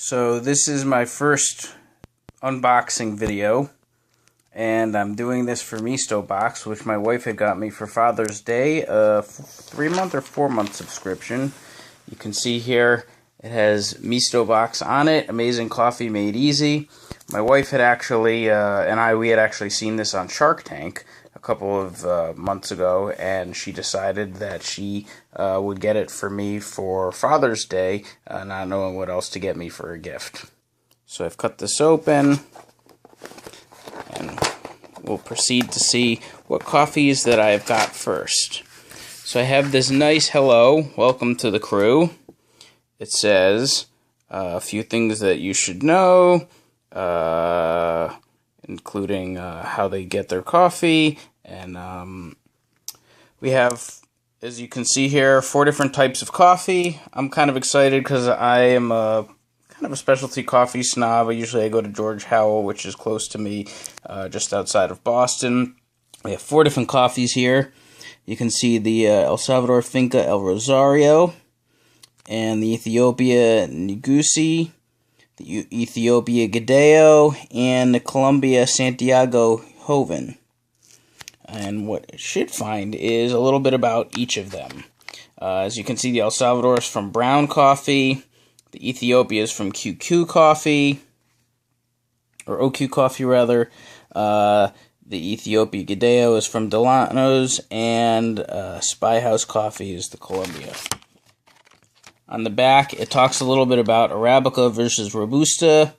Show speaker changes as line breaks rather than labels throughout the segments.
So this is my first unboxing video, and I'm doing this for Mistobox, which my wife had got me for Father's Day, a 3-month or 4-month subscription. You can see here it has Mistobox on it, amazing coffee made easy. My wife had actually, we had actually seen this on Shark Tank a couple of months ago, and she decided that she would get it for me for Father's Day, not knowing what else to get me for a gift. So I've cut this open, and we'll proceed to see what coffees that I've got first. So I have this nice hello, welcome to the crew. It says a few things that you should know, including how they get their coffee, and we have, as you can see here, 4 different types of coffee. I'm kind of excited because I am kind of a specialty coffee snob. Usually I go to George Howell, which is close to me, just outside of Boston. We have 4 different coffees here. You can see the El Salvador Finca El Rosario, and the Ethiopia Ngusi, the Ethiopia Gadeo, and the Colombia Santiago Joven. And what it should find is a little bit about each of them. As you can see, the El Salvador is from Brown Coffee, the Ethiopia is from QQ Coffee, or OQ Coffee rather, the Ethiopia Gadeo is from Dillanos, and Spyhouse Coffee is the Colombia. On the back, it talks a little bit about Arabica versus Robusta.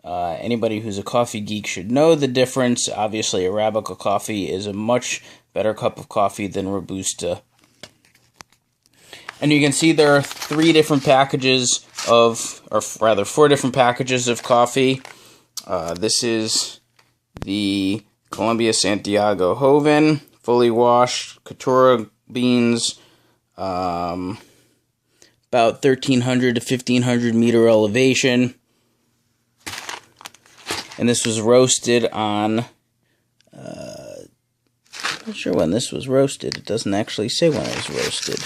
Anybody who's a coffee geek should know the difference. Obviously, Arabica coffee is a much better cup of coffee than Robusta. And you can see there are 3 different packages of, or rather 4 different packages of coffee. This is the Colombia Santiago Joven, fully washed, Caturra beans, about 1,300 to 1,500 meter elevation. And this was roasted on, I'm not sure when this was roasted. It doesn't actually say when it was roasted.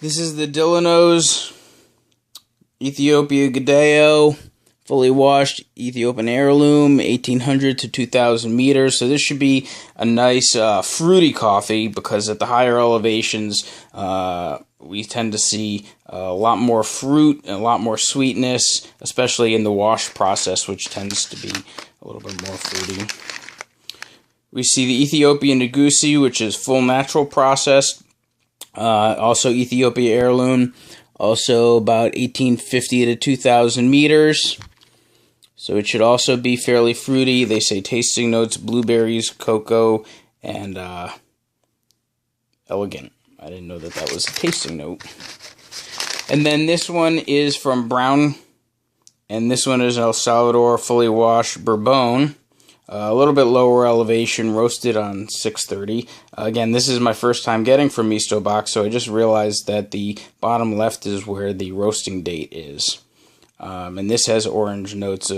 This is the Dillanos Ethiopia Gadeo, fully washed Ethiopian heirloom, 1,800 to 2,000 meters. So this should be a nice fruity coffee, because at the higher elevations, we tend to see a lot more fruit and a lot more sweetness, especially in the wash process, which tends to be a little bit more fruity. We see the Ethiopian Ngusi, which is full natural processed. Also Ethiopia heirloom, also about 1,850 to 2,000 meters. So it should also be fairly fruity. They say tasting notes, blueberries, cocoa, and elegant. I didn't know that that was a tasting note. And then this one is from Brown, and this one is El Salvador fully washed Bourbon. A little bit lower elevation, roasted on 630. Again, this is my first time getting from Mistobox, so I just realized that the bottom left is where the roasting date is. And this has orange notes,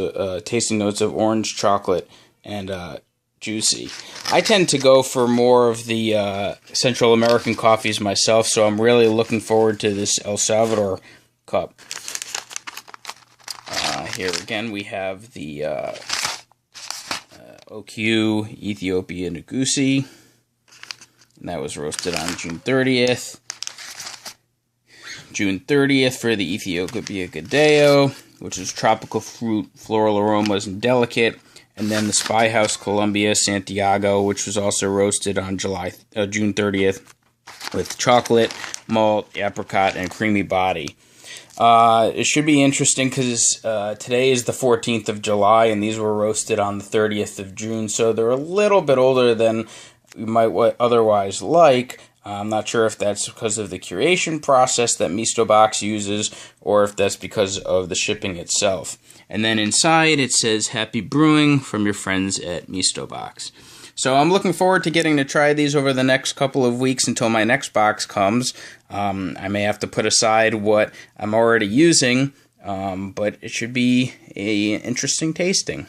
tasting notes of orange, chocolate, and juicy. I tend to go for more of the Central American coffees myself, so I'm really looking forward to this El Salvador cup. Here again we have the OQ Ethiopia Ngusi, and that was roasted on June 30th. June 30th for the Ethiopia Gadeo, which is tropical fruit, floral aromas, and delicate. And then the Spyhouse Colombia Santiago, which was also roasted on June 30th with chocolate, malt, apricot, and creamy body. It should be interesting because today is the 14th of July, and these were roasted on the 30th of June, so they're a little bit older than we might otherwise like. I'm not sure if that's because of the curation process that Mistobox uses, or if that's because of the shipping itself. And then inside it says, "Happy Brewing from your friends at Mistobox." So I'm looking forward to getting to try these over the next couple of weeks until my next box comes. I may have to put aside what I'm already using, but it should be interesting tasting.